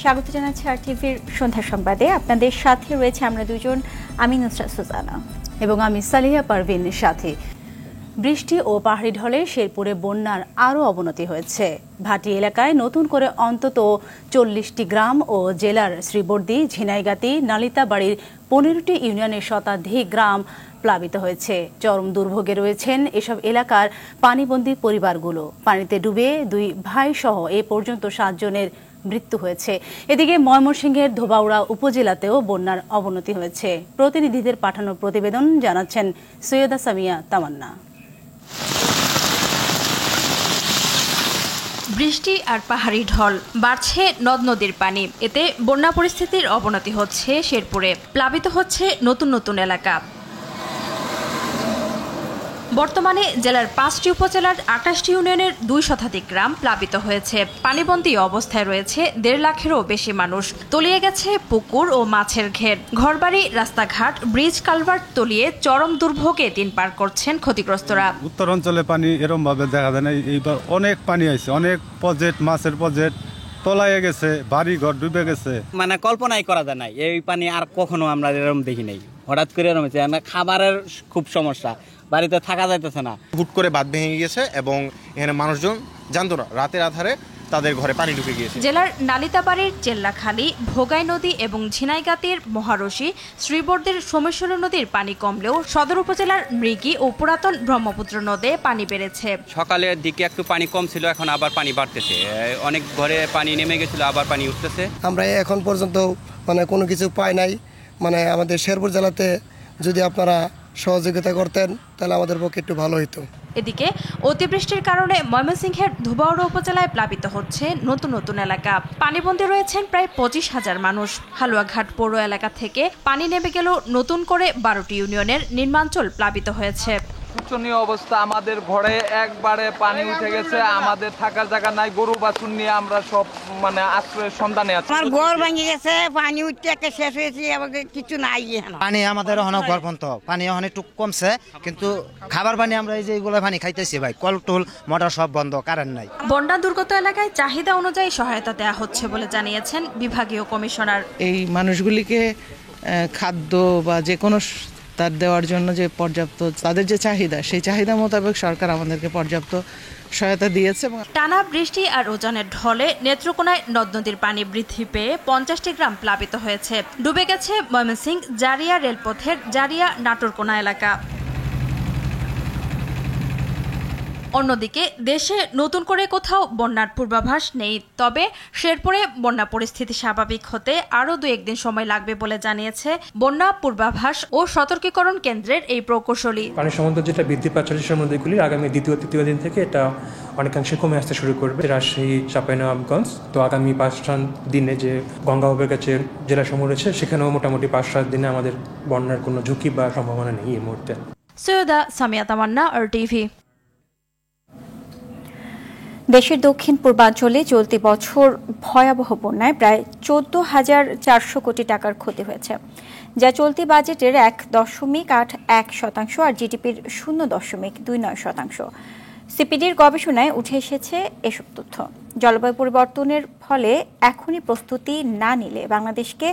স্বাগত জানাচ্ছি আরটিভির সন্ধ্যা সংবাদে। আপনাদের সাথে রয়েছে আমরা দুজন, আমি নুসরাত সুজানা এবং আমি সালিহা পারভিনের সাথে। বৃষ্টি ও পাহাড়ি ঢলে শেরপুরে বন্যার আরও অবনতি হয়েছে। ভাটি এলাকায় নতুন করে অন্তত 40টি গ্রাম ও জেলার শ্রীবর্দী, ঝিনাইগাতি, নালিতাবাড়ির 15টি ইউনিয়নের শতাধিক গ্রাম প্লাবিত হয়েছে। চরম দুর্ভোগে রয়েছেন এসব এলাকার পানিবন্দী পরিবারগুলো। পানিতে ডুবে 2 ভাই সহ এ পর্যন্ত 7 জনের মৃত্যু হয়েছে। এদিকে ময়মনসিংহের ধোবাউড়া উপজেলাতেও বন্যার অবনতি হয়েছে। প্রতিনিধিদের পাঠানো প্রতিবেদন জানাচ্ছেন সৈয়দা সামিয়া তামান্না। বৃষ্টি আর পাহাড়ি ঢল, বাড়ছে নদ নদীর পানি। এতে বন্যা পরিস্থিতির অবনতি হচ্ছে শেরপুরে। প্লাবিত হচ্ছে নতুন নতুন এলাকা। বর্তমানে জেলার 5টি উপজেলার 28টি ইউনিয়নের 2 শতাধিক গ্রাম প্লাবিত হয়েছে। পানিবন্দী অবস্থায় রয়েছে 1.5 লাখেরও বেশি মানুষ। তলিয়ে গেছে পুকুর ও মাছের ঘের। ঘরবাড়ি, রাস্তাঘাট, ব্রিজ, কালভার্ট তলিয়ে চরম দুর্ভোগে দিন পার করছেন ক্ষতিগ্রস্তরা। উত্তর অঞ্চলে পানি এরকম ভাবে দেখা যায় না। এইবার অনেক পানি আছে, অনেক প্রজেক্ট, মাছের প্রজেক্ট তলায়ে গেছে, বাড়ি ঘর ডুবে গেছে। মানে কল্পনাই করা যায় না এই পানি আর কখনো আমরা এরকম দেখি নাই। হঠাৎ করে এরকম হচ্ছে, খাবারের খুব সমস্যা, বাড়িতে থাকা যাইতেছে না। হুট করে বাঁধ ভেঙে গিয়েছে এবং এখানে মানুষজন জানতো না, রাতের আধারে তাদের ঘরে পানি ঢুকে গিয়েছে। জেলার নালিতাবাড়ির চেল্লাখালী, ভোগাই নদী এবং ঝিনাইগাতির মহারশী, শ্রীবর্দের সোমেশ্বর নদীর পানি কমলেও সদর উপজেলার মৃগী ও পুরাতন ব্রহ্মপুত্র নদে পানি বেড়েছে। সকালের দিকে একটু পানি কম ছিল, এখন আবার পানি বাড়তেছে। অনেক ঘরে পানি নেমে গেছিল, আবার পানি উঠতেছে। আমরা এখন পর্যন্ত কোনো কিছু পাই নাই। আমাদের শেরপুর জেলাতে যদি আপনারা সহযোগিতা করতেন তাহলে আমাদের পক্ষে একটু ভালো হতো। এদিকে অতিবৃষ্টির কারণে ময়মনসিংহের ধোবাউড়া উপজেলায় প্লাবিত হচ্ছে নতুন নতুন এলাকা। পানিবন্দী রয়েছেন প্রায় 25,000 মানুষ। হালুয়াঘাট পৌর এলাকা থেকে পানি নেমে গেল নতুন করে 12টি ইউনিয়নের নির্মাঞ্চল প্লাবিত হয়েছে। শোচনীয় অবস্থা, আমাদের ঘরে একবারে পানি উঠে গেছে। আমাদের থাকার জায়গা নাই, গরু বাছুর নিয়ে আমরা সব আশ্রয়ের সন্ধানে আছি। আমার ঘর ভেঙে গেছে, পানি উঠতে একটা শেষ হয়েছে, কিছু নাই। পানি আমাদের ওখানে ঘর পর্যন্ত পানি ওখানে একটু কমছে, কিন্তু খাবার পানি আমরা এই যে এইগুলো পানি খাইতেছি ভাই, কল টুল মোটর সব বন্ধ, কারেন্ট নাই। বন্যা দুর্গত এলাকায় চাহিদা অনুযায়ী সহায়তা দেওয়া হচ্ছে বলে জানিয়েছেন বিভাগীয় কমিশনার। এই মানুষগুলিকে খাদ্য বা যে কোনো তার দেওয়ার জন্য যে পর্যাপ্ত তাদের যে চাহিদা, সেই চাহিদা মোতাবেক সরকার আমাদেরকে পর্যাপ্ত সহায়তা দিয়েছে। টানা বৃষ্টি আর উজানের ঢলে নেত্রকোনায় নদ নদীর পানি বৃদ্ধি পেয়ে 50টি গ্রাম প্লাবিত হয়েছে। ডুবে গেছে ময়মনসিংহ জারিয়া রেলপথের জারিয়া নাটোরকোনা এলাকা। অন্যদিকে দেশে নতুন করে কোথাও বন্যার পূর্বাভাস নেই। তবে শেরপুরে বন্যা পরিস্থিতি স্বাভাবিক হতে আরও 2-1 দিন সময় লাগবে বলে জানিয়েছে বন্যা পূর্বাভাস ও সতর্কীকরণ কেন্দ্রের এই প্রকৌশলী। পানির সমুদ্র যেটা বৃদ্ধি পাচ্ছে নদীগুলির আগামী দ্বিতীয় তৃতীয় দিন থেকে এটা অনেকাংশে কমে আসতে শুরু করবে। রাজশাহী, চাঁপাইনবাবগঞ্জ, তো আগামী 5 দিনে যে গঙ্গা উপত্যকার জেলাসমূহ রয়েছে সেখানেও মোটামুটি 5-7 দিনে আমাদের বন্যার কোনো ঝুঁকি বা সম্ভাবনা নেই এই মুহূর্তে। সৈয়দা সামিয়া তামান্না, আরটিভি। দেশের দক্ষিণ পূর্বাঞ্চলে চলতি বছর ভয়াবহ বন্যায় প্রায় 14,400 কোটি টাকার ক্ষতি হয়েছে, যা চলতি বাজেটের 1.81% আর জিডিপির 0.29%। সিপিডির গবেষণায় উঠে এসেছে এসব তথ্য। জলবায়ু পরিবর্তনের ফলে এখনই প্রস্তুতি না নিলে বাংলাদেশকে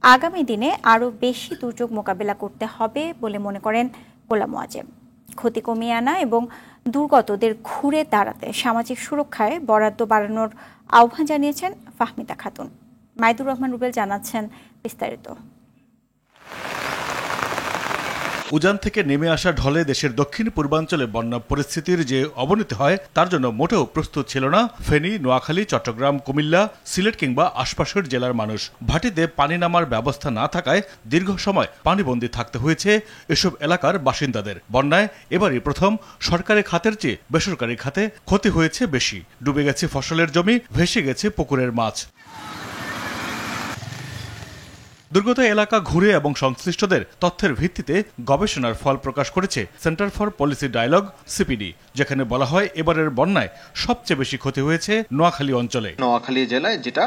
আগামী দিনে আরও বেশি দুর্যোগ মোকাবেলা করতে হবে বলে মনে করেন গোলাম ওয়াজেদ। ক্ষতি কমিয়ে আনা এবং দুর্গতদের ঘুরে দাঁড়াতে সামাজিক সুরক্ষায় বরাদ্দ বাড়ানোর আহ্বান জানিয়েছেন ফাহমিদা খাতুন। মাইদুর রহমান রুবেল জানাচ্ছেন বিস্তারিত। উজান থেকে নেমে আসা ঢলে দেশের দক্ষিণ পূর্বাঞ্চলে বন্যা পরিস্থিতির যে অবনতি হয় তার জন্য মোটেও প্রস্তুত ছিল না ফেনী, নোয়াখালী, চট্টগ্রাম, কুমিল্লা, সিলেট কিংবা আশপাশের জেলার মানুষ। ভাটিতে পানি নামার ব্যবস্থা না থাকায় দীর্ঘ সময় পানিবন্দী থাকতে হয়েছে এসব এলাকার বাসিন্দাদের। বন্যায় এবারই প্রথম সরকারি খাতের চেয়ে বেসরকারি খাতে ক্ষতি হয়েছে বেশি। ডুবে গেছে ফসলের জমি, ভেসে গেছে পুকুরের মাছ। দুর্গত এলাকা ঘুরে এবং সংশ্লিষ্টদের তথ্যের ভিত্তিতে গবেষণার ফল প্রকাশ করেছে centre for policy dialogue CPD, যেখানে বলা হয় এবারের বন্যায় সবচেয়ে বেশি ক্ষতি হয়েছে নোয়াখালী অঞ্চলে। নোয়াখালী জেলায় যেটা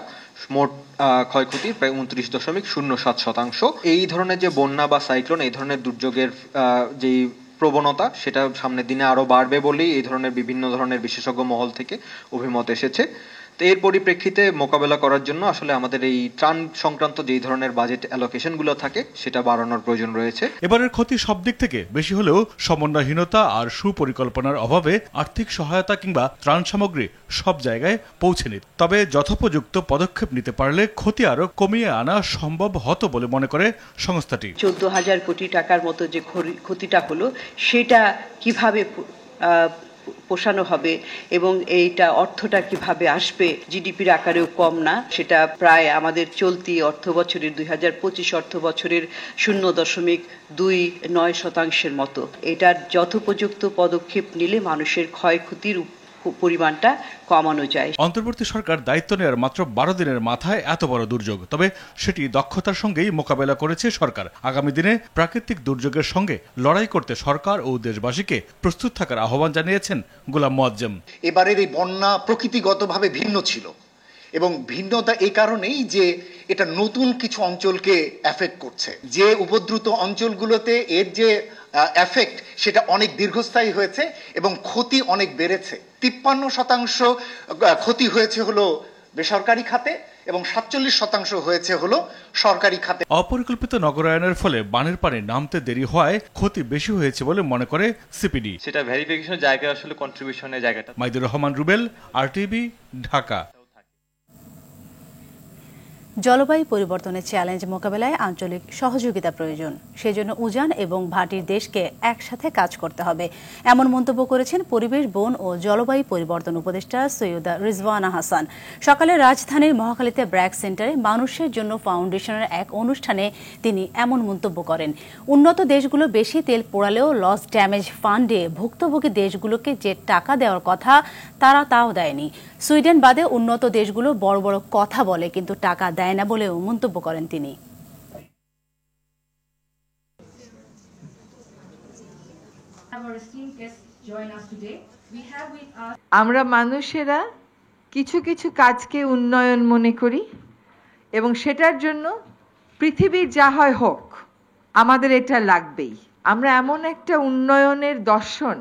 মোট ক্ষয়ক্ষতির প্রায় 29.07%। এই ধরনের যে বন্যা বা সাইক্লোন, এই ধরনের দুর্যোগের যেই প্রবণতা সেটা সামনের দিনে আরো বাড়বে বলেই এই ধরনের বিভিন্ন ধরনের বিশেষজ্ঞ মহল থেকে অভিমত এসেছে। তো এর পরিপ্রেক্ষিতে মোকাবেলা করার জন্য আসলে আমাদের এই ত্রাণ সংক্রান্ত যেই ধরনের বাজেট অ্যালোকেশনগুলো থাকে সেটা বাড়ানোর প্রয়োজন রয়েছে। এবারের ক্ষতি সব দিক থেকে বেশি হলেও সমন্বয়হীনতা আর সুপরিকল্পনার অভাবে আর্থিক সহায়তা কিংবা ত্রাণ সামগ্রী সব জায়গায় পৌঁছেনি। তবে যথোপযুক্ত পদক্ষেপ নিতে পারলে ক্ষতি আরো কমিয়ে আনা সম্ভব হতো বলে মনে করে সংস্থাটি। 14,000 কোটি টাকার মতো যে ক্ষতিটা হলো সেটা কিভাবে পোষানো হবে এবং এইটা অর্থটা কিভাবে আসবে, জিডিপির আকারেও কম না, সেটা প্রায় আমাদের চলতি অর্থ বছরের 2025 অর্থ বছরের 0.29% মতো। এটার যথোপযুক্ত পদক্ষেপ নিলে মানুষের ক্ষয়ক্ষতির পরিমাণটা কমানো যায়। অন্তর্বর্তী সরকার দায়িত্ব নেওয়ার মাত্র 12 দিনের মাথায় এত বড় দুর্যোগ, তবে সেটি দক্ষতার সঙ্গেই মোকাবেলা করেছে সরকার। আগামী দিনে প্রাকৃতিক দুর্যোগের সঙ্গে লড়াই করতে সরকার ও দেশবাসীকে প্রস্তুত থাকার আহ্বান জানিয়েছেন গোলাম মোয়াজ্জেম। এবারের এই বন্যা প্রকৃতিগতভাবে ভিন্ন ছিল এবং ভিন্নতা এই কারণেই যে এটা নতুন কিছু অঞ্চলকে এফেক্ট করছে। যে উপদ্রুত অঞ্চলগুলোতে এর যে এফেক্ট সেটা অনেক দীর্ঘস্থায়ী হয়েছে এবং ক্ষতি অনেক বেড়েছে। 53% ক্ষতি হয়েছে হলো বেসরকারি খাতে এবং 47% হয়েছে হলো সরকারি খাতে। অপরিকল্পিত নগরায়নের ফলে বানের পানি নামতে দেরি হওয়ায় ক্ষতি বেশি হয়েছে বলে মনে করে সিপিডি। সেটা ভেরিফিকেশনের জায়গায় আসলে কন্ট্রিবিউশনের জায়গাটা। মাইদুর রহমান রুবেল, আরটিভি, ঢাকা। জলবায়ু পরিবর্তনের চ্যালেঞ্জ মোকাবেলায় আঞ্চলিক সহযোগিতা প্রয়োজন, সেজন্য উজান এবং ভাটির দেশকে একসাথে কাজ করতে হবে, এমন মন্তব্য করেছেন পরিবেশ, বন ও জলবায়ু পরিবর্তন উপদেষ্টা সৈয়দা রিজওয়ানা হাসান। সকালে রাজধানীর মহাখালীতে ব্র্যাক সেন্টারে মানুষের জন্য ফাউন্ডেশনের এক অনুষ্ঠানে তিনি এমন মন্তব্য করেন। উন্নত দেশগুলো বেশি তেল পোড়ালেও লস ড্যামেজ ফান্ডে ভুক্তভোগী দেশগুলোকে যে টাকা দেওয়ার কথা তারা তাও দেয়নি। সুইডেন বাদে উন্নত দেশগুলো বড় বড় কথা বলে কিন্তু টাকা দেয় না বলেও মন্তব্য করেন তিনি। আমরা মানুষেরা কিছু কিছু কাজকে উন্নয়ন মনে করি এবং সেটার জন্য পৃথিবীর যা হয় হোক আমাদের এটা লাগবেই। আমরা এমন একটা উন্নয়নের দর্শন,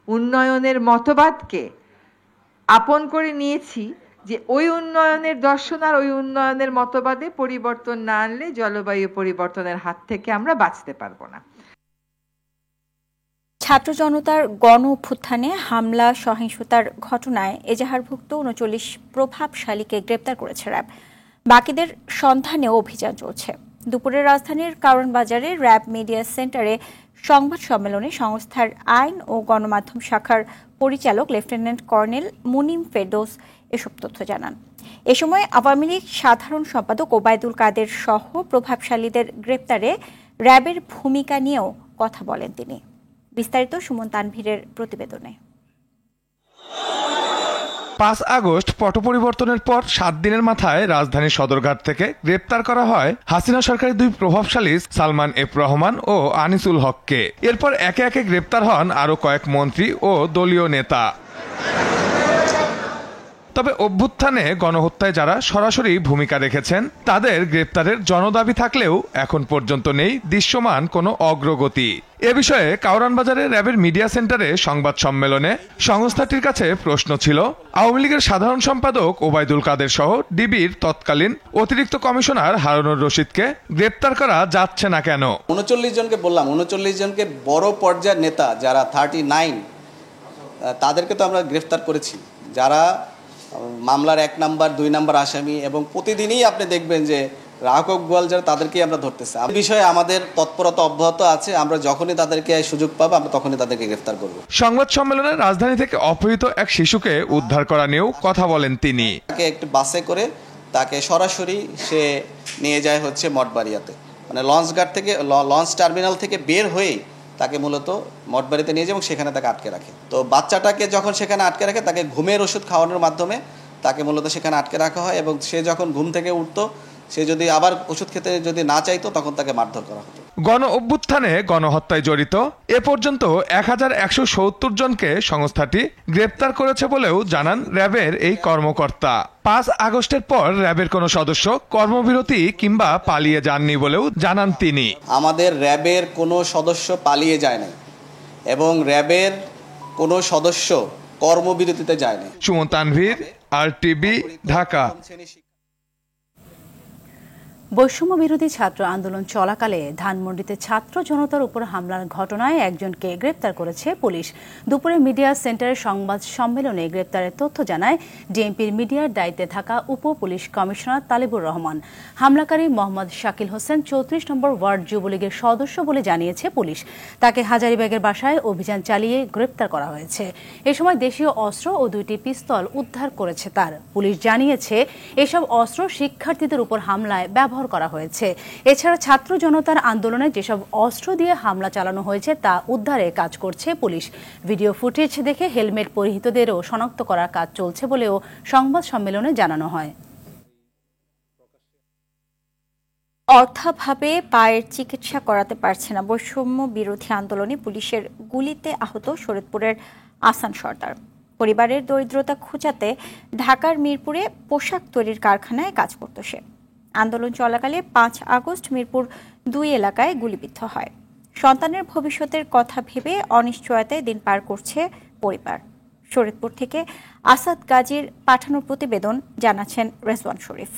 উন্নয়নের মতবাদকে আপন করে নিয়েছি যে ওই উন্নয়নের দর্শন আর ওই উন্নয়নের মতবাদে পরিবর্তন না আনলে জলবায়ু পরিবর্তনের হাত থেকে আমরা বাঁচতে পারবো না। ছাত্র জনতার গণ অভ্যুত্থানে হামলা সহিংসতার ঘটনায় এজাহারভুক্ত 39 প্রভাবশালীকে গ্রেপ্তার করেছে র্যাব। বাকিদের সন্ধানেও অভিযান চলছে। দুপুরে রাজধানীর কারওয়ান বাজারে র্যাব মিডিয়া সেন্টারে সংবাদ সম্মেলনে সংস্থার আইন ও গণমাধ্যম শাখার পরিচালক লেফটেন্যান্ট কর্নেল মুনিম ফেরদৌস এসব তথ্য জানান। এ সময় আওয়ামী লীগ সাধারণ সম্পাদক ওবায়দুল কাদের সহ প্রভাবশালীদের গ্রেপ্তারে র্যাবের ভূমিকা নিয়েও কথা বলেন তিনি। বিস্তারিত সুমন তানভীরের প্রতিবেদনে। 5 আগস্ট পট পরিবর্তনের পর 7 দিনের মাথায় রাজধানীর সদরঘাট থেকে গ্রেপ্তার করা হয় হাসিনা সরকারের 2 প্রভাবশালী সালমান এফ রহমান ও আনিসুল হককে। এরপর একে একে গ্রেপ্তার হন আরো কয়েক মন্ত্রী ও দলীয় নেতা। তবে অভ্যুত্থানে গণহত্যায় যারা সরাসরি ভূমিকা রেখেছেন তাদের গ্রেপ্তারের জনদাবি থাকলেও এখন পর্যন্ত নেই দৃশ্যমান কোনো অগ্রগতি। এ বিষয়ে কারওয়ান বাজারে র্যাবের মিডিয়া সেন্টারে সংবাদ সম্মেলনে সংস্থাটির কাছে প্রশ্ন ছিল, আওয়ামী লীগের সাধারণ সম্পাদক ওবায়দুল কাদের সহ ডিবির তৎকালীন অতিরিক্ত কমিশনার হারুনুর রশিদকে গ্রেপ্তার করা যাচ্ছে না কেন? 39 জনকে বললাম, 39 জনকে বড় পর্যায়ের নেতা যারা 39 তাদেরকে তো আমরা গ্রেফতার করেছি, যারা মামলার 1 নাম্বার 2 নাম্বার আসামি, এবং প্রতিদিনই আপনি দেখবেন যে রাঘব গোয়াল যারা তাদেরকেই আমরা ধরতেছি। এই বিষয়ে আমাদের তৎপরতা অব্যাহত আছে, আমরা যখনই তাদেরকে সুযোগ পাবো আমরা তখনই তাদেরকে গ্রেফতার করব। সংবাদ সম্মেলনে রাজধানী থেকে অপহৃত এক শিশুকে উদ্ধার করা নিয়েও কথা বলেন তিনি। তাকে একটি বাসে করে তাকে সরাসরি সে নিয়ে যায় হচ্ছে মঠবাড়িয়াতে, মানে লঞ্চঘাট থেকে লঞ্চ টার্মিনাল থেকে বের হয়েই তাকে মূলত মঠবাড়িতে নিয়ে যায় এবং সেখানে তাকে আটকে রাখে। তো বাচ্চাটাকে যখন সেখানে আটকে রাখে তাকে ঘুমের ওষুধ খাওয়ানোর মাধ্যমে তাকে মূলত সেখানে আটকে রাখা হয় এবং সে যখন ঘুম থেকে উঠতো, সে যদি আবার ওষুধ খেতে যদি না চাইতো তখন তাকে মারধর করা হতো। গণ অভ্যুত্থানে গণহত্যায় জড়িত এ পর্যন্ত 1170 জনকে সংস্থাটি গ্রেপ্তার করেছে বলেও জানান র্যাবের এই কর্মকর্তা। 5 আগস্টের পর র্যাবের কোনো সদস্য কর্মবিরতি কিংবা পালিয়ে যাননি বলেও জানান তিনি। আমাদের র্যাবের কোনো সদস্য পালিয়ে যায় না এবং র্যাবের কোনো সদস্য কর্মবিরতিতে যায় না। সুমন তানভীর, RTV, ঢাকা। বৈষম্য বিরোধী ছাত্র আন্দোলন চলাকালে ধানমন্ডিতে ছাত্র জনতার উপর হামলার ঘটনায় একজনকে গ্রেপ্তার করেছে পুলিশ। দুপুরে মিডিয়া সেন্টারের সংবাদ সম্মেলনে গ্রেপ্তারের তথ্য জানায় ডিএমপির মিডিয়ার দায়িত্বে থাকা উপ পুলিশ কমিশনার তালিবুর রহমান। হামলাকারী মোহাম্মদ শাকিল হোসেন 34 নম্বর ওয়ার্ড যুবলীগের সদস্য বলে জানিয়েছে পুলিশ। তাকে হাজারীবাগের বাসায় অভিযান চালিয়ে গ্রেপ্তার করা হয়েছে। এ সময় দেশীয় অস্ত্র ও 2টি পিস্তল উদ্ধার করেছে তার। পুলিশ জানিয়েছে এসব অস্ত্র শিক্ষার্থীদের উপর হামলায় ব্যবহার করা হয়েছে। এছাড়া ছাত্র জনতার আন্দোলনে যেসব অস্ত্র দিয়ে হামলা চালানো হয়েছে তা উদ্ধারে কাজ করছে পুলিশ। ভিডিও ফুটেজ দেখে হেলমেট পরিহিতদেরও শনাক্ত করার কাজ চলছে বলেও সংবাদ সম্মেলনে জানানো হয়। অর্থাভাবে পায়ের চিকিৎসা করাতে পারছে না বৈষম্য বিরোধী আন্দোলনে পুলিশের গুলিতে আহত শরীয়তপুরের আসান সর্দার। পরিবারের দরিদ্রতা ঘুচাতে ঢাকার মিরপুরে পোশাক তৈরির কারখানায় কাজ করত সে। আন্দোলন চলাকালে 5 আগস্ট মিরপুর 2 এলাকায় গুলিবিদ্ধ হয়। সন্তানের ভবিষ্যতের কথা ভেবে অনিশ্চয়তায় দিন পার করছে পরিবার। শরীয়তপুর থেকে আসাদ গাজীর পাঠানো প্রতিবেদন জানাচ্ছেন রেজওয়ান শরীফ।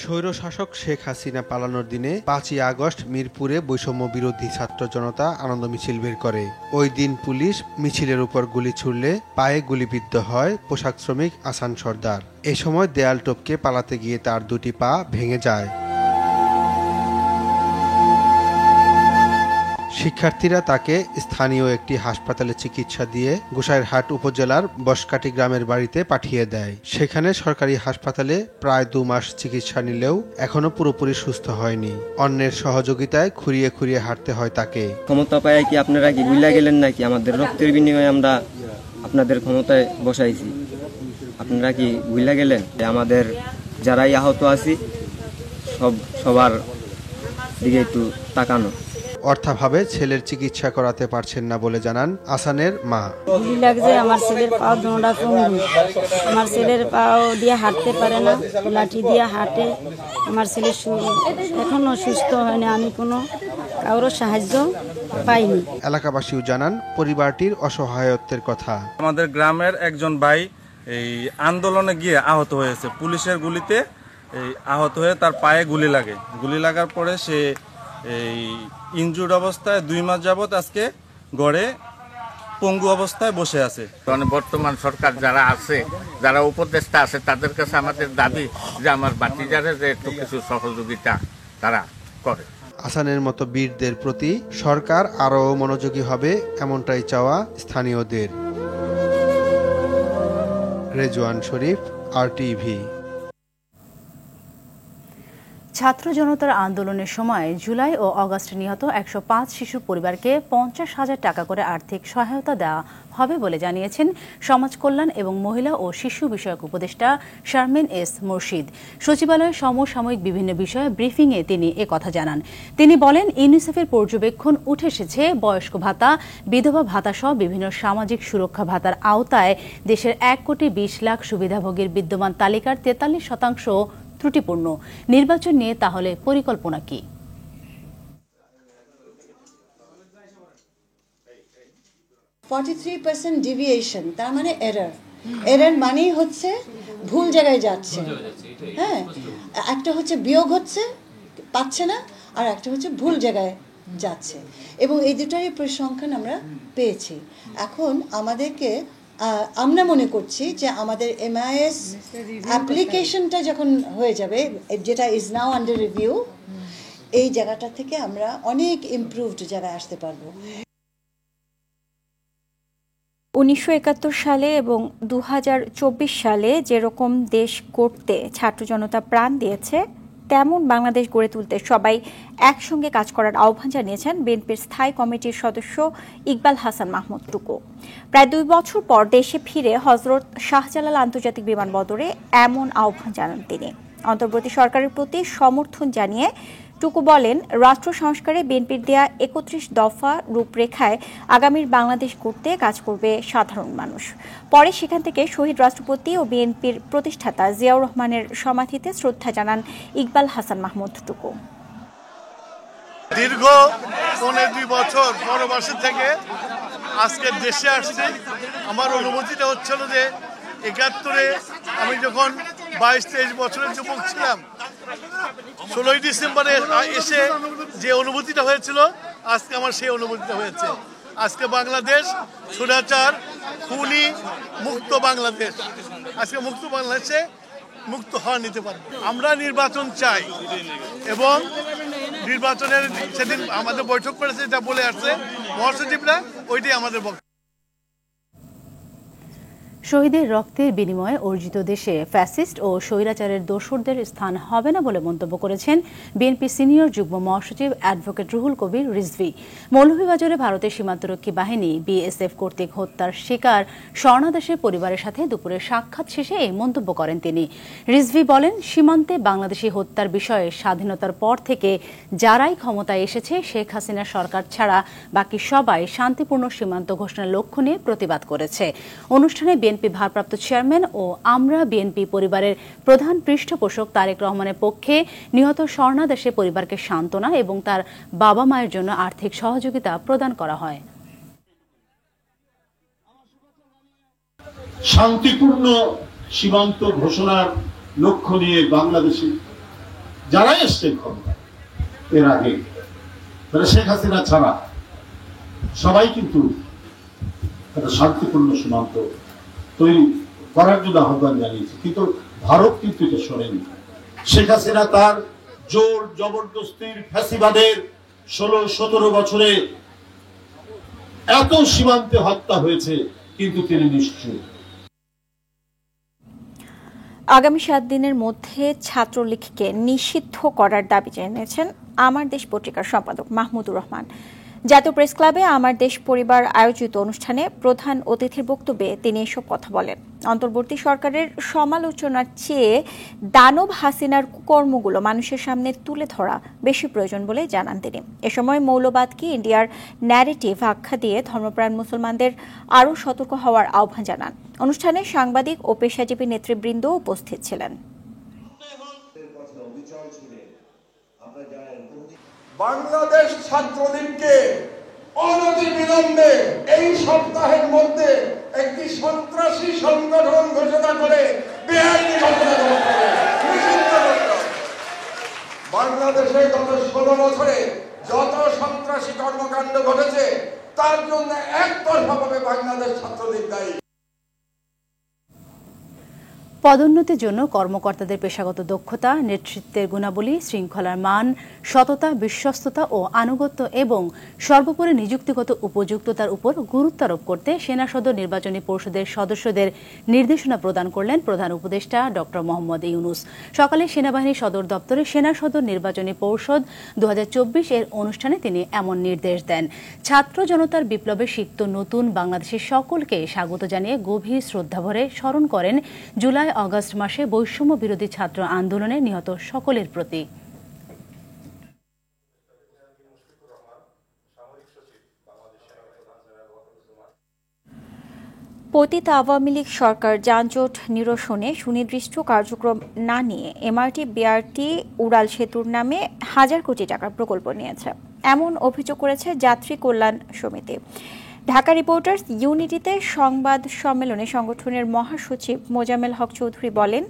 স্বৈরশাসক শেখ হাসিনা পালানোর দিনে 5ই আগস্ট মিরপুরে বৈষম্য বিরোধী ছাত্র জনতা আনন্দ মিছিল বের করে। ওই দিন পুলিশ মিছিলের উপর গুলি ছুড়লে পায়ে গুলিবিদ্ধ হয় পোশাক শ্রমিক আসান সর্দার। এ সময় দেয়াল টপকে পালাতে গিয়ে তার 2টি পা ভেঙে যায়। শিক্ষার্থীরা তাকে স্থানীয় একটি হাসপাতালে চিকিৎসা দিয়ে গোসাইরহাট উপজেলার বসকাটি গ্রামের বাড়িতে পাঠিয়ে দেয়। সেখানে সরকারি হাসপাতালে প্রায় 2 মাস চিকিৎসা নিলেও এখনো পুরোপুরি সুস্থ হয়নি। অন্যের সহযোগিতায় খুঁড়িয়ে খুঁড়িয়ে হাঁটতে হয় তাকে। ক্ষমতা পায় কি আপনারা কি ভুলে গেলেন নাকি? আমাদের রক্তের বিনিময়ে আমরা আপনাদের ক্ষমতায় বসাইছি, আপনারা কি ভুলে গেলেন? আমাদের যারাই আহত আছি সবার দিকে একটু তাকানো। অর্থাভাবে ছেলের চিকিৎসা করাতে পারছেন না বলে জানান আসানের মা। গুলি লাগছে, আমার ছেলের পাও দোঁড়া পঙ্গু, আমার ছেলের পাও দিয়ে হাঁটতে পারে না, লাঠি দিয়ে হাঁটে। আমার ছেলে এখনো সুস্থ হয়নি, আমি কোনো কারোর সাহায্য পাইনি। এলাকাবাসীও জানান পরিবারটির অসহায়ত্বের কথা। আমাদের গ্রামের একজন ভাই এই আন্দোলনে গিয়ে আহত হয়েছে, পুলিশের গুলিতে এই আহত হয়ে তার পায়ে গুলি লাগে। গুলি লাগার পরে সে এই ইনজুর্ড অবস্থায় 2 মাস যাবত আজকে গড়ে পঙ্গু অবস্থায় বসে আছে। বর্তমান সরকার যারা আছে, যারা উপদেষ্টা আছে, তাদের কাছে আমাদের দাবি যে আমার বাতিজারে যে একটু কিছু সহযোগিতা তারা করে। আসানের মতো বীরদের প্রতি সরকার আরও মনোযোগী হবে এমনটাই চাওয়া স্থানীয়দের। রেজওয়ান শরীফ, RTV। ছাত্র জনতার আন্দোলনের সময় জুলাই ও আগস্টে নিহত 105 শিশুর পরিবারকে 50,000 টাকা করে আর্থিক সহায়তা দেওয়া হবে বলে জানিয়েছেন সমাজ কল্যাণ এবং মহিলা ও শিশু বিষয়ক উপদেষ্টা শারমিন এস মুর্শিদ। সচিবালয়ে সমসাময়িক বিভিন্ন বিষয়ে ব্রিফিংয়ে তিনি একথা জানান। তিনি বলেন, ইউনিসেফের পর্যবেক্ষণ উঠে এসেছে বয়স্ক ভাতা, বিধবা ভাতা সহ বিভিন্ন সামাজিক সুরক্ষা ভাতার আওতায় দেশের 1,20,00,000 সুবিধাভোগীর বিদ্যমান তালিকার 43% ত্রুটিপূর্ণ। নির্বাচন নিয়ে তাহলে পরিকল্পনা কি? 43% ডিভিয়েশন, তার মানে এরর মানেই হচ্ছে ভুল জায়গায় যাচ্ছে। হ্যাঁ, একটা হচ্ছে বিয়োগ হচ্ছে, পাচ্ছে না, আর একটা হচ্ছে ভুল জায়গায় যাচ্ছে, এবং এই দুটারই পরিসংখ্যান আমরা পেয়েছি। এখন আমাদেরকে আমরা মনে করছি যে আমাদের MIS অ্যাপ্লিকেশনটা যখন হয়ে যাবে, যেটা ইজ নাও আন্ডার রিভিউ, এই জায়গাটা থেকে আমরা অনেক ইমপ্রুভড জায়গায় আসতে পারবো। 1971 সালে এবং 2024 সালে যেরকম দেশ গড়তে ছাত্র জনতা প্রাণ দিয়েছে, তেমন বাংলাদেশ গড়ে তুলতে সবাই একসঙ্গে কাজ করার আহ্বান জানিয়েছেন বিএনপির স্থায়ী কমিটির সদস্য ইকবাল হাসান মাহমুদ টুকু। প্রায় 2 বছর পর দেশে ফিরে হযরত শাহজালাল আন্তর্জাতিক বিমানবন্দরে এমন আহ্বান জানান তিনি। অন্তর্বর্তী সরকারের প্রতি সমর্থন জানিয়ে টুকু বলেন, রাষ্ট্র সংস্কারে বিএনপির দেয়া 31 দফা রূপরেখায় আগামীর বাংলাদেশ গড়তে কাজ করবে সাধারণ মানুষ। পরে সেখান থেকে শহীদ রাষ্ট্রপতি ও বিএনপির প্রতিষ্ঠাতা জিয়াউর রহমানের সমাধিতে শ্রদ্ধা জানান ইকবাল হাসান মাহমুদ টুকু। দীর্ঘ 2.5 বছর বনবাসী থেকে আজকে দেশে আসছে। আমার অনুভূতিটা হচ্ছিল যে ৭১-এ আমি যখন ২২-২৩ বছরের যুবক ছিলাম, ১৬ই ডিসেম্বরে এসে যে অনুভূতিটা হয়েছিল, আজকে আমার সেই অনুভূতিটা হয়েছে। আজকে বাংলাদেশ স্বৈরাচার খুনি মুক্ত বাংলাদেশ। আজকে মুক্ত বাংলাদেশে মুক্ত হওয়া নিতে পারবে। আমরা নির্বাচন চাই এবং নির্বাচনের সেদিন আমাদের বৈঠক করেছে, এটা বলে আসছে মহাসচিবরা, ওইটাই আমাদের বক্তব্য। শহীদের রক্তের বিনিময়ে অর্জিত দেশে ফ্যাসিস্ট ও স্বৈরাচারের দোসরদের স্থান হবে না বলে মন্তব্য করেছেন বিএনপি সিনিয়র যুগ্ম মহাসচিব অ্যাডভোকেট রুহুল কবির রিজভী। মৌলভীবাজারে ভারতের সীমান্তরক্ষী বাহিনী বিএসএফ কর্তৃক হত্যার শিকার স্বর্ণা দাসের পরিবারের সাথে দুপুরে সাক্ষাৎ শেষে এই মন্তব্য করেন তিনি। রিজভী বলেন, সীমান্তে বাংলাদেশি হত্যার বিষয়ে স্বাধীনতার পর থেকে যারাই ক্ষমতায় এসেছে শেখ হাসিনা সরকার ছাড়া বাকি সবাই শান্তিপূর্ণ সীমান্ত ঘোষণার লক্ষ্য নিয়ে প্রতিবাদ করেছে। অনুষ্ঠানে বিএনপি ভারপ্রাপ্ত চেয়ারম্যান ও আমরা বিএনপি পরিবারের প্রধান পৃষ্ঠপোষক তারেক রহমানের পক্ষে নিহত স্বর্ণা দাসের পরিবারকে সান্ত্বনা এবং তার বাবা মায়ের জন্য আর্থিক সহযোগিতা প্রদান করা হয়। শান্তিপূর্ণ সীমান্ত ঘোষণার লক্ষ্য নিয়ে বাংলাদেশে যারাই এসছেন ক্ষমতায় এর আগে, তারা শেখ হাসিনা ছাড়া সবাই কিন্তু একটা শান্তিপূর্ণ সীমান্ত তৈরি করার জন্য আহ্বান জানিয়েছে, কিন্তু ভারত কিন্তু এটা শোনেনি। শেখ হাসিনা তার জোর জবরদস্তির ফ্যাসিবাদের ১৬-১৭ বছরে এত সীমান্তে হত্যা হয়েছে, কিন্তু তিনি নিশ্চয়। আগামী ৭ দিনের মধ্যে ছাত্রলীগকে নিষিদ্ধ করার দাবি জানিয়েছেন আমার দেশ পত্রিকার সম্পাদক মাহমুদুর রহমান। জাতীয় প্রেস ক্লাবে আমার দেশ পরিবার আয়োজিত অনুষ্ঠানে প্রধান অতিথির বক্তব্যে তিনি এসব কথা বলেন। অন্তর্বর্তী সরকারের সমালোচনার চেয়ে দানব হাসিনার কুকর্মগুলো মানুষের সামনে তুলে ধরা বেশি প্রয়োজন বলে জানান তিনি। এ সময় মৌলবাদকে ইন্ডিয়ার ন্যারেটিভ আখ্যা দিয়ে ধর্মপ্রাণ মুসলমানদের আরও সতর্ক হওয়ার আহ্বান জানান। অনুষ্ঠানে সাংবাদিক ও পেশাজীবী নেতৃবৃন্দ উপস্থিত ছিলেন। বাংলাদেশ ছাত্রলীগকে অনতিবিলম্বে এই সপ্তাহের মধ্যে একটি সন্ত্রাসী সংগঠন ঘোষণা করে বেআইনি ঘটনা নিষিদ্ধ করতে হবে। বাংলাদেশে গত ১৬ বছরে যত সন্ত্রাসী কর্মকাণ্ড ঘটেছে তার জন্য একতরফাভাবে বাংলাদেশ ছাত্রলীগ দায়ী। পদোন্নতির জন্য কর্মকর্তাদের পেশাগত দক্ষতা, নেতৃত্বের গুণাবলী, শৃঙ্খলার মান, সততা, বিশ্বস্ততা ও আনুগত্য এবং সর্বোপরি নিযুক্তিগত উপযুক্ততার উপর গুরুত্ব আরোপ করতে সেনা সদর নির্বাচনী পরিষদের সদস্যদের নির্দেশনা প্রদান করলেন প্রধান উপদেষ্টা ডক্টর মোহাম্মদ ইউনূস। সকালে সেনাবাহিনী সদর দপ্তরে সেনা সদর নির্বাচনী পরিষদ ২০২৪ এর অনুষ্ঠানে তিনি এমন নির্দেশ দেন। ছাত্র জনতার বিপ্লবে সিক্ত নতুন বাংলাদেশের সকলকে স্বাগত জানিয়ে গভীর শ্রদ্ধাভরে স্মরণ করেন জুলাই আগস্ট মাসে বৈষম্য বিরোধী ছাত্র আন্দোলনে নিহত সকলের প্রতি। পতিত আওয়ামী লীগ সরকার যানজট নিরসনে সুনির্দিষ্ট কার্যক্রম না নিয়ে এমআরটি বিআরটি উড়াল সেতুর নামে হাজার কোটি টাকার প্রকল্প নিয়েছে, এমন অভিযোগ করেছে যাত্রী কল্যাণ সমিতি। ঢাকা রিপোর্টার্স ইউনিটিতে সংবাদ সম্মেলনে সংগঠনের মহাসচিব মোজাম্মেল হক চৌধুরী বলেন,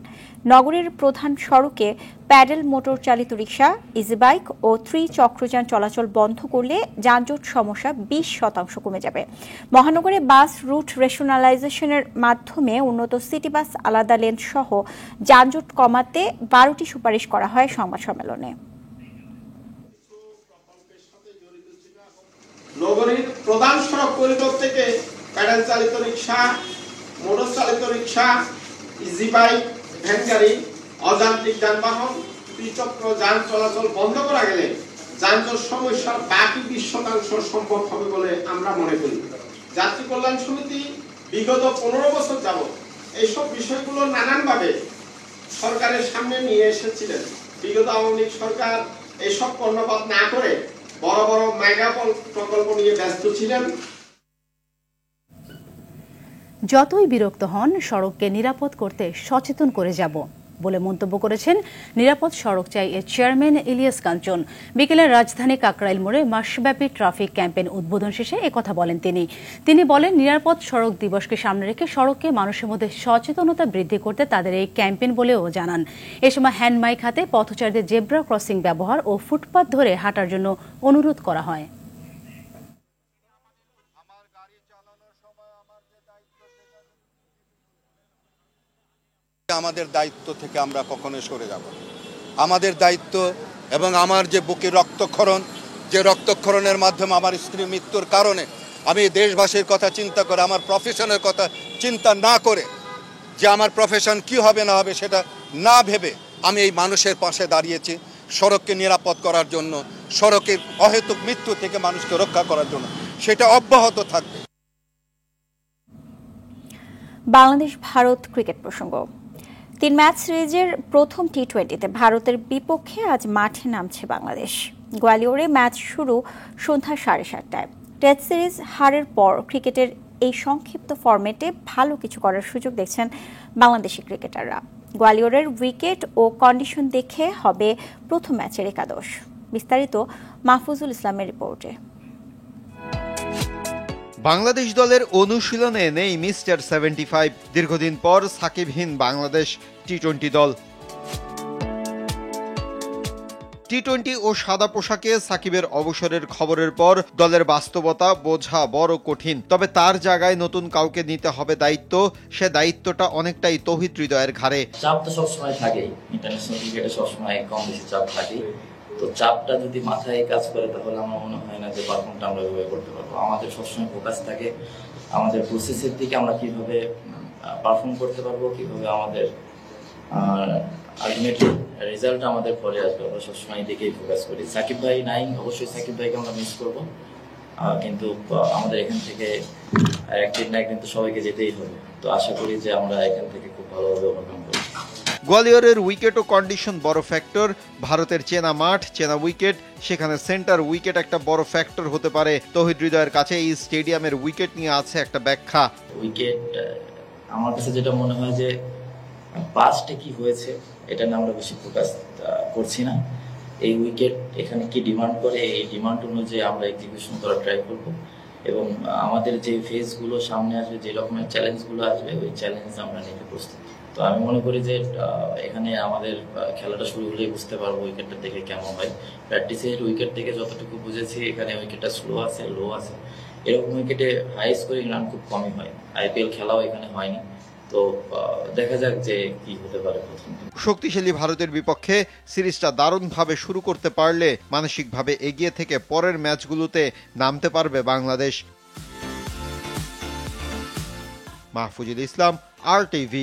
নগরের প্রধান সড়কে প্যাডেল মোটর চালিত রিকশা, ইজিবাইক ও ত্রিচক্রযান চলাচল বন্ধ করলে যানজট সমস্যা ২০% কমে যাবে। মহানগরে বাস রুট রেশনালাইজেশনের মাধ্যমে উন্নত সিটি বাস, আলাদা লেন সহ যানজট কমাতে ১২টি সুপারিশ করা হয় সংবাদ সম্মেলনে। নগরীর প্রধান সড়ক করিডোর থেকে প্যাডেল চালিত রিকশা, মোটর চালিত রিকশা, ইজিবাইক, ভ্যান গাড়ি, অযান্ত্রিক যানবাহন, ত্রিচক্র যান চলাচল বন্ধ করা গেলে যানজট সমস্যার বাকি ২০% সম্ভব হবে বলে আমরা মনে করি। যাত্রী কল্যাণ সমিতি বিগত ১৫ বছর যাবৎ এইসব বিষয়গুলো নানানভাবে সরকারের সামনে নিয়ে এসেছিলেন। বিগত আওয়ামী লীগ সরকার এইসব কর্ণপাত না করে বড় বড় মেগা প্রকল্প নিয়ে ব্যস্ত ছিলেন। যতই বিরক্ত হন, সড়ককে নিরাপদ করতে সচেতন করে যাব। বলে মন্তব্য করেছেন নিরাপদ সড়ক চাই এর চেয়ারম্যান ইলিয়াস কাঞ্চন। বিকেলে রাজধানী কাকরাইল মোড়ে মাসব্যাপী ট্রাফিক ক্যাম্পেইন উদ্বোধন শেষে একথা বলেন তিনি বলেন, নিরাপদ সড়ক দিবসকে সামনে রেখে সড়কে মানুষের মধ্যে সচেতনতা বৃদ্ধি করতে তাদের এই ক্যাম্পেইন বলেও জানান। এ সময় হ্যান্ড মাইক হাতে পথচারীদের জেব্রা ক্রসিং ব্যবহার ও ফুটপাত ধরে হাঁটার জন্য অনুরোধ করা হয়। আমাদের দায়িত্ব থেকে আমরা কখনো সরে যাব। আমাদের দায়িত্ব এবং আমার যে বুকে রক্তক্ষরণ, যে রক্তক্ষরণের মাধ্যমে আমার স্ত্রীর মৃত্যুর কারণে আমি দেশবাসীর কথা চিন্তা করে, আমার প্রফেশনের কথা চিন্তা না করে, যে আমার প্রফেশন কি হবে না হবে সেটা না ভেবে আমি এই মানুষের পাশে দাঁড়িয়েছি সড়ককে নিরাপদ করার জন্য, সড়কের অহেতুক মৃত্যু থেকে মানুষকে রক্ষা করার জন্য। সেটা অব্যাহত থাকবে। বাংলাদেশ ভারত ক্রিকেট প্রসঙ্গ। 3 ম্যাচ সিরিজের প্রথম টি20তে ভারতের বিপক্ষে আজ মাঠে নামছে বাংলাদেশ। গোয়ালিয়রে ম্যাচ শুরু সন্ধ্যা 7:30টায়। টেস্ট সিরিজ হারের পর ক্রিকেটের এই সংক্ষিপ্ত ফরম্যাটে ভালো কিছু করার সুযোগ দেখছেন বাংলাদেশি ক্রিকেটাররা। গোয়ালিয়রের উইকেট ও কন্ডিশন দেখে হবে প্রথম ম্যাচের একাদশ। বিস্তারিত মাহফুজুল ইসলামের রিপোর্টে। বাংলাদেশ দলের অনুশীলনে নেই মিস্টার 75। দীর্ঘদিন পর সাকিবহীন বাংলাদেশ টি20 দল। টি20 ও সাদা পোশাকে সাকিবের অবসরের খবরের পর দলের বাস্তবতা বোঝা বড় কঠিন। তবে তার জায়গায় নতুন কাউকে নিতে হবে দায়িত্ব। সে দায়িত্বটা অনেকটাই তৌহিদ হৃদয়ের ঘাড়ে। চাপ তো সবসময় থাকেই, ইন্টারন্যাশনাল ক্রিকেটে সবসময় কম বেশি চাপ থাকে। তো চাপটা যদি মাথায় কাজ করে তাহলে আমার মনে হয় না যে পারফর্মটা আমরা এভাবে করতে পারবো। আমাদের সবসময় ফোকাস থাকে আমাদের প্রসেসের দিকে, আমরা কিভাবে পারফর্ম করতে পারবো, কিভাবে আমাদের আলটিমেট রেজাল্ট আমাদের পরে আসবে, আমরা সবসময় দিকেই ফোকাস করি। সাকিব ভাই নাই, অবশ্যই সাকিব ভাইকে আমরা মিস করবো, কিন্তু আমাদের এখান থেকে একদিন না একদিন তো সবাইকে যেতেই হবে। তো আশা করি যে আমরা এখান থেকে খুব ভালোভাবে ওভারকাম করব। গোয়ালিয়রের উইকেট ও কন্ডিশন বড় ফ্যাক্টর। ভারতের চেনা মাঠ, চেনা উইকেট, সেখানে সেন্টার উইকেট একটা বড় ফ্যাক্টর হতে পারে। তৌহিদ হৃদয়ের কাছে এই স্টেডিয়ামের উইকেট নিয়ে আছে একটা ব্যাখ্যা। উইকেট আমার কাছে যেটা মনে হয় যে পাস্টে কি হয়েছে এটা নিয়ে আমরা বেশি ফোকাস করছি না। এই উইকেট এখানে কি ডিমান্ড করে, এই ডিমান্ড অনুযায়ী আমরা এক্সিকিউশন করার ট্রাই করব এবং আমাদের যে ফেজগুলো সামনে আসবে, যে রকমের চ্যালেঞ্জগুলো আসবে, ওই চ্যালেঞ্জ আমরা নিতে প্রস্তুত। তো আমি মনে করি যে এখানে আমাদের খেলাটা শুরু হলেই বুঝতে পারবো উইকেটটা দেখে কেমন হয়। প্র্যাকটিসের উইকেট থেকে যতটুকু বুঝেছি এখানে উইকেটটা স্লো আছে, লো আছে। এরকম উইকেটে হাই স্কোরিং রান খুব কমই হয়। আইপিএল খেলাও এখানে হয়নি। তো দেখা যাক যে কি হতে পারে। শক্তিশালী ভারতের বিপক্ষে সিরিজটা দারুণভাবে শুরু করতে পারলে মানসিকভাবে এগিয়ে থেকে পরের ম্যাচগুলোতে নামতে পারবে বাংলাদেশ। মাহফুজুল ইসলাম, RTV।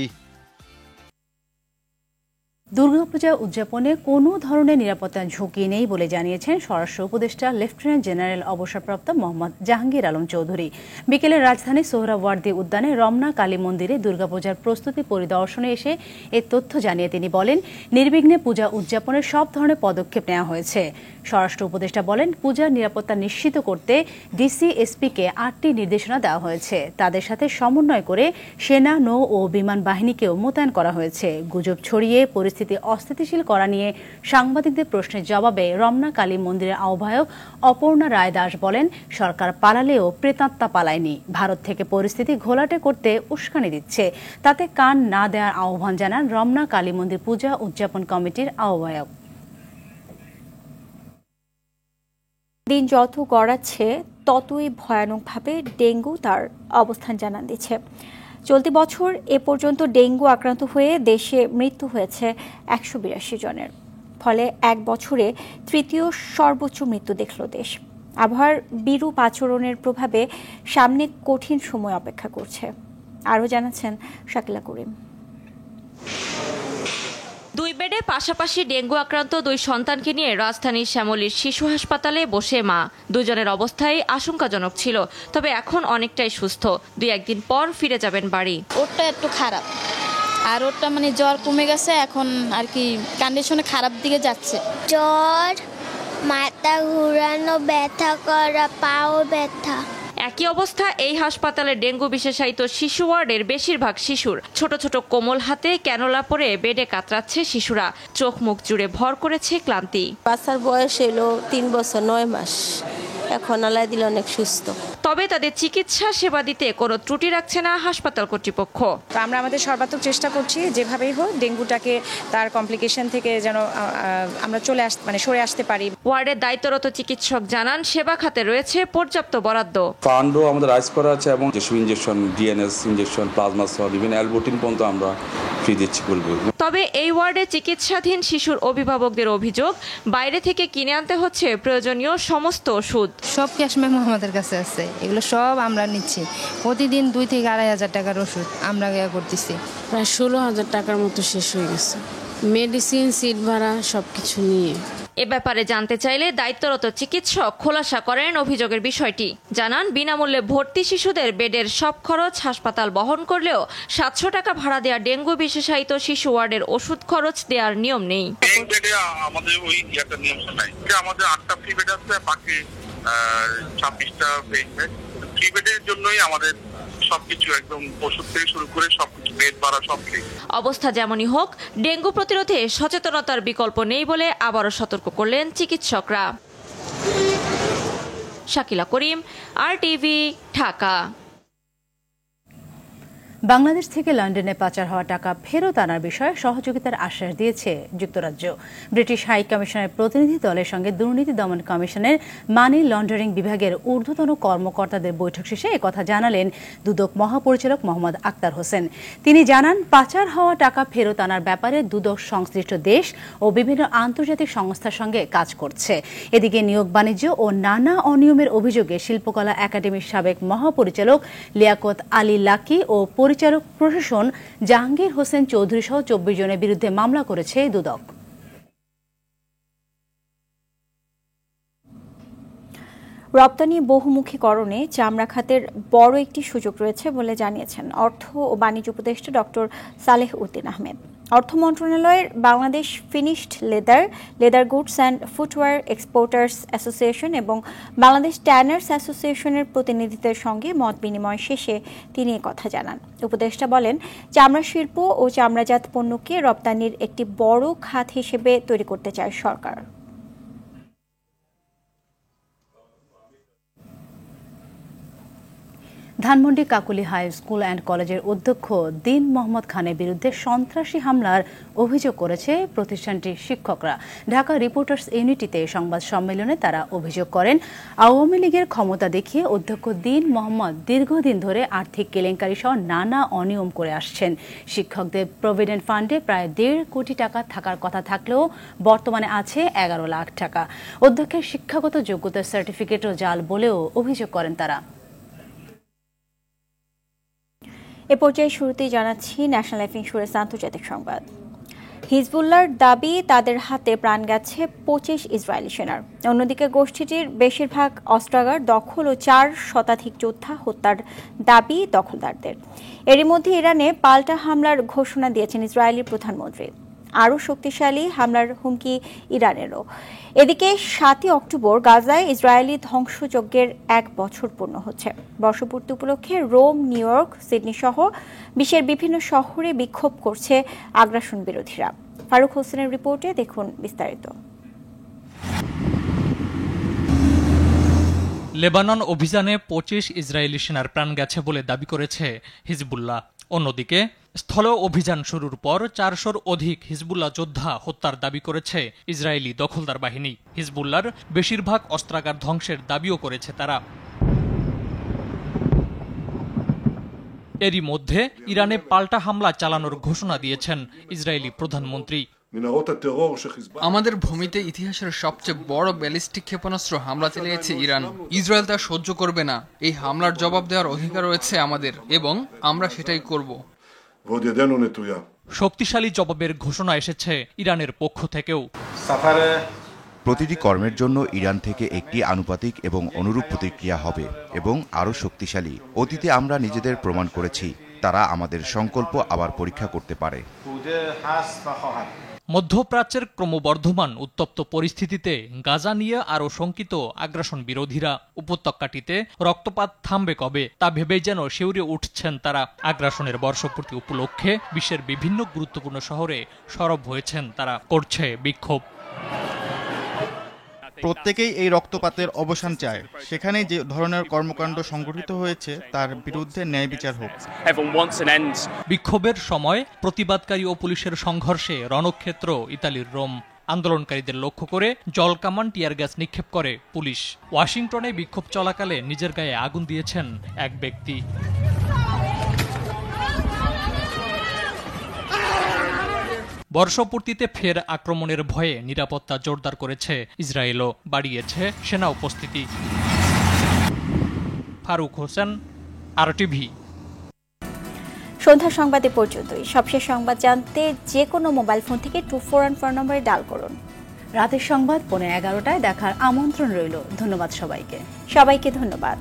দুর্গাপূজা উদযাপনে কোনো ধরনের নিরাপত্তা ঝুঁকি নেই বলে জানিয়েছেন স্বরাষ্ট্র উপদেষ্টা লেফটেন্যান্ট জেনারেল অবসরপ্রাপ্ত মোহাম্মদ জাহাঙ্গীর আলম চৌধুরী। বিকেলে রাজধানী সোহরাওয়ার্দী উদ্যানে রমনা কালী মন্দিরে দুর্গাপূজার প্রস্তুতি পরিদর্শনে এসে এ তথ্য জানিয়ে তিনি বলেন, নির্বিঘ্নে পূজা উদযাপনের সব ধরনের পদক্ষেপ নেওয়া হয়েছে। স্বরাষ্ট্র উপদেষ্টা বলেন, পূজার নিরাপত্তা নিশ্চিত করতে ডিসি-এসপিকে 8টি নির্দেশনা দেওয়া হয়েছে। তাদের সাথে সমন্বয় করে সেনা, নৌ ও বিমান বাহিনীকেও মোতায়েন করা হয়েছে। গুজব ছড়িয়ে পরিস্থিতি অস্থিতিশীল করা নিয়ে সাংবাদিকদের প্রশ্নের জবাবে রমনা কালী মন্দিরের আহ্বায়ক অপর্ণা রায় দাস বলেন, সরকার পালালেও প্রেতাত্মা পালায়নি। ভারত থেকে পরিস্থিতি ঘোলাটে করতে উস্কানি দিচ্ছে, তাতে কান না দেওয়ার আহ্বান জানান রমনা কালী মন্দির পূজা উদযাপন কমিটির আহ্বায়ক। দিন যত গড়াচ্ছে ততই ভয়ানকভাবে ডেঙ্গু তার অবস্থান জানান দিচ্ছে। চলতি বছর এ পর্যন্ত ডেঙ্গু আক্রান্ত হয়ে দেশে মৃত্যু হয়েছে 182 জনের। ফলে এক বছরে তৃতীয় সর্বোচ্চ মৃত্যু দেখল দেশ। আবহাওয়ার বিরূপ আচরণের প্রভাবে সামনে কঠিন সময় অপেক্ষা করছে। আরও জানাচ্ছেন শাকিলা করিম। 2 বেডে পাশাপাশি ডেঙ্গু আক্রান্ত 2 সন্তানকে নিয়ে রাজধানীর শ্যামলীর শিশু হাসপাতালে বসে মা। 2 জনের অবস্থাই আশঙ্কাজনক ছিল, তবে এখন অনেকটাই সুস্থ। 2-1 দিন পর ফিরে যাবেন বাড়ি। ওরটা একটু খারাপ, আর ওরটা মানে জ্বর কমে গেছে, এখন আর কি কন্ডিশনে খারাপ দিকে যাচ্ছে। জ্বর, মাথা ঘুরানো, ব্যথা করা, পাও ব্যথা। একই অবস্থা এই হাসপাতালে ডেঙ্গু বিশেষায়িত শিশু ওয়ার্ডের বেশিরভাগ শিশুর। ছোট ছোট কোমল হাতে ক্যানোলা পরে বেডে কাতরাচ্ছে শিশুরা। চোখ মুখ জুড়ে ভর করেছে ক্লান্তি। বাচ্চার বয়স হলো 3 বছর 9 মাস, এখন আল্লাহ দিলে অনেক সুস্থ। তবে তাদের চিকিৎসা সেবা দিতে কোনো ত্রুটি রাখছে না হাসপাতাল কর্তৃপক্ষ। তো আমরা আমাদের সর্বাত্মক চেষ্টা করছি যেভাবেই হোক ডেঙ্গুটাকে তার কমপ্লিকেশন থেকে যেন আমরা সরে আসতে পারি। ওয়ার্ডের দায়িত্বরত চিকিৎসক জানান সেবা খাতে রয়েছে পর্যাপ্ত বরাদ্দ। ফান্ডও আমাদের রাইজ করা আছে এবং যেসব ইনজেকশন, ডিএনএস ইনজেকশন, প্লাজমা সল, ইভেন অ্যালবুটিন পর্যন্ত আমরা ফ্রি দিচ্ছি বলবো। তবে এই ওয়ার্ডে চিকিৎসাধীন শিশুর অভিভাবকদের অভিযোগ, বাইরে থেকে কিনে আনতে হচ্ছে প্রয়োজনীয় সমস্ত ওষুধ। সব ক্যাশ মেমো আমাদের কাছে আছে, এগুলো সব আমরা নিচ্ছি। প্রতিদিন 2 থেকে 2,500 টাকার ওষুধ আমরা করতেছি। প্রায় 16,000 টাকার মতো শেষ হয়ে গেছে, মেডিসিন, সিট ভাড়া সবকিছু নিয়ে। এ ব্যাপারে জানতে চাইলে দায়িত্বরত চিকিৎসক খোলাসা করেন অভিযোগের বিষয়টি। জানান বিনামূল্যে ভর্তি শিশুদের বেডের সব খরচ হাসপাতাল বহন করলেও 700 টাকা ভাড়া দেওয়া ডেঙ্গু বিশেষায়িত শিশু ওয়ার্ডের ওষুধ খরচ দেওয়ার নিয়ম নেই। আমাদের ওই নিয়ম নাই, আমাদের 8টা ফ্রি বেড আছে, বাকি 26টা পেইড বেড। ফ্রি বেডের জন্যই আমাদের সবকিছু একদম ওষুধ থেকে শুরু করে সবকিছু বেড ভাড়া সব ফ্রি। অবস্থা যেমনই হোক, ডেঙ্গু প্রতিরোধে সচেতনতার বিকল্প নেই বলে আবারও সতর্ক করলেন চিকিৎসকরা। শাকিলা করিম, RTV, ঢাকা। বাংলাদেশ থেকে লন্ডনে পাচার হওয়া টাকা ফেরত আনার বিষয়ে সহযোগিতার আশ্বাস দিয়েছে যুক্তরাজ্য। ব্রিটিশ হাই কমিশনের প্রতিনিধি দলের সঙ্গে দুর্নীতি দমন কমিশনের মানি লন্ডারিং বিভাগের ঊর্ধ্বতন কর্মকর্তাদের বৈঠক শেষে একথা জানালেন দুদক মহাপরিচালক মোহাম্মদ আক্তার হোসেন। তিনি জানান, পাচার হওয়া টাকা ফেরত আনার ব্যাপারে দুদক সংশ্লিষ্ট দেশ ও বিভিন্ন আন্তর্জাতিক সংস্থার সঙ্গে কাজ করছে। এদিকে নিয়োগ বাণিজ্য ও নানা অনিয়মের অভিযোগে শিল্পকলা একাডেমির সাবেক মহাপরিচালক লিয়াকত আলী লাকি ও পরিচালক প্রশাসন জাহাঙ্গীর হোসেন চৌধুরী সহ 24 জনের বিরুদ্ধে মামলা করেছে দুদক। রপ্তানি বহুমুখীকরণে চামড়া খাতের বড় একটি সুযোগ রয়েছে বলে জানিয়েছেন অর্থ ও বাণিজ্য উপদেষ্টা ডক্টর সালেহ উদ্দিন আহমেদ। অর্থ মন্ত্রণালয়ের Bangladesh finished leather goods and footwear exporters association এবং বাংলাদেশ ট্যানার্স অ্যাসোসিয়েশনের প্রতিনিধিদের সঙ্গে মত বিনিময় শেষে তিনি কথা জানান। উপদেষ্টা বলেন, চামড়া শিল্প ও চামড়াজাত পণ্যকে রপ্তানির একটি বড় খাত হিসেবে তৈরি করতে চায় সরকার। Dhanmondi Kakuli high school and কলেজের অধ্যক্ষ দিন মোহাম্মদ খানের বিরুদ্ধে সন্ত্রাসী হামলার অভিযোগ করেছে প্রতিষ্ঠানটির শিক্ষকরা। ঢাকা রিপোর্টার্স ইউনিটিতে সংবাদ সম্মেলনে তারা অভিযোগ করেন, আওয়ামী লীগের ক্ষমতা দেখিয়ে অধ্যক্ষ দিন মোহাম্মদ দীর্ঘদিন ধরে আর্থিক কেলেঙ্কারি সহ নানা অনিয়ম করে আসছেন। শিক্ষকদের প্রভিডেন্ট ফান্ডে প্রায় 1.5 কোটি টাকা থাকার কথা থাকলেও বর্তমানে আছে 11 লাখ টাকা। অধ্যক্ষের শিক্ষাগত যোগ্যতার সার্টিফিকেটও জাল বলেও অভিযোগ করেন তারা। এ পর্যায়ে শুরুতেই জানাচ্ছি ন্যাশনাল লাইফ ইন্স্যুরেন্স আন্তর্জাতিক সংবাদ। হিজবুল্লাহর দাবি তাদের হাতে প্রাণ গেছে 25 ইসরায়েলি সেনার। অন্যদিকে গোষ্ঠীটির বেশিরভাগ অস্ত্রাগার দখল ও 4 শতাধিক যোদ্ধা হত্যার দাবি দখলদারদের। এরই মধ্যে ইরানে পাল্টা হামলার ঘোষণা দিয়েছেন ইসরায়েলি প্রধানমন্ত্রী। আরও শক্তিশালী হামলার হুমকি ইরানেরও। এদিকে 7 অক্টোবর গাজায় ইসরায়েলি ধ্বংসযজ্ঞের 1 বছর পূর্ণ হচ্ছে। বর্ষপূর্তি উপলক্ষে রোম, নিউ ইয়র্ক, সিডনি সহ বিশ্বের বিভিন্ন শহরে বিক্ষোভ করছে আগ্রাসন বিরোধীরা। ফারুক হোসেনের রিপোর্টে দেখুন বিস্তারিত। লেবানন অভিযানে 25 ইসরায়েলি সেনার প্রাণ গেছে বলে দাবি করেছে হিজবুল্লাহ। অন্যদিকে স্থল অভিযান শুরুর পর 400-র অধিক হিজবুল্লাহ যোদ্ধা হত্যার দাবি করেছে ইসরায়েলি দখলদার বাহিনী। হিজবুল্লাহর বেশিরভাগ অস্ত্রাগার ধ্বংসের দাবিও করেছে তারা। এরই মধ্যে ইরানে পাল্টা হামলা চালানোর ঘোষণা দিয়েছেন ইসরায়েলি প্রধানমন্ত্রী। আমাদের ভূমিতে ইতিহাসের সবচেয়ে বড় ব্যালিস্টিক ক্ষেপণাস্ত্র হামলা চালিয়েছে ইরান। ইসরায়েল তা সহ্য করবে না। এই হামলার জবাব দেওয়ার অধিকার রয়েছে আমাদের এবং আমরা সেটাই করব। শক্তিশালী জবাবের ঘোষণা এসেছে ইরানের পক্ষ থেকেও। প্রতিটি কর্মের জন্য ইরান থেকে একটি আনুপাতিক এবং অনুরূপ প্রতিক্রিয়া হবে এবং আরও শক্তিশালী। অতীতে আমরা নিজেদের প্রমাণ করেছি, তারা আমাদের সংকল্প আবার পরীক্ষা করতে পারে। মধ্যপ্রাচ্যের ক্রমবর্ধমান উত্তপ্ত পরিস্থিতিতে গাজা নিয়ে আরও শঙ্কিত আগ্রাসন বিরোধীরা। উপত্যকাটিতে রক্তপাত থামবে কবে তা ভেবেই যেন শিউরে উঠছেন তারা। আগ্রাসনের বর্ষপূর্তি উপলক্ষে বিশ্বের বিভিন্ন গুরুত্বপূর্ণ শহরে সরব হয়েছেন তারা, করছে বিক্ষোভ। প্রত্যেকেই এই রক্তপাতের অবসান চায়। সেখানে যে ধরনের কর্মকাণ্ড সংঘটিত হয়েছে তার বিরুদ্ধে ন্যায় বিচার হোক। বিক্ষোভের সময় প্রতিবাদকারী ও পুলিশের সংঘর্ষে রণক্ষেত্র ইতালির রোম। আন্দোলনকারীদের লক্ষ্য করে জলকামান, টিয়ার গ্যাস নিক্ষেপ করে পুলিশ। ওয়াশিংটনে বিক্ষোভ চলাকালে নিজের গায়ে আগুন দিয়েছেন এক ব্যক্তি। বর্ষপূর্তিতে ফের আক্রমণের ভয়ে নিরাপত্তা জোরদার করেছে ইসরায়েলও, বাড়িয়েছে সেনা উপস্থিতি। ফারুক হোসেন, RTV। সন্ধ্যা সংবাদে পর্যন্তই। সবশেষ সংবাদ জানতে যে কোনো মোবাইল ফোন থেকে 2414 নম্বরে ডায়াল করুন। রাতের সংবাদ 11:15টায় দেখার আমন্ত্রণ রইল। ধন্যবাদ সবাইকে। ধন্যবাদ।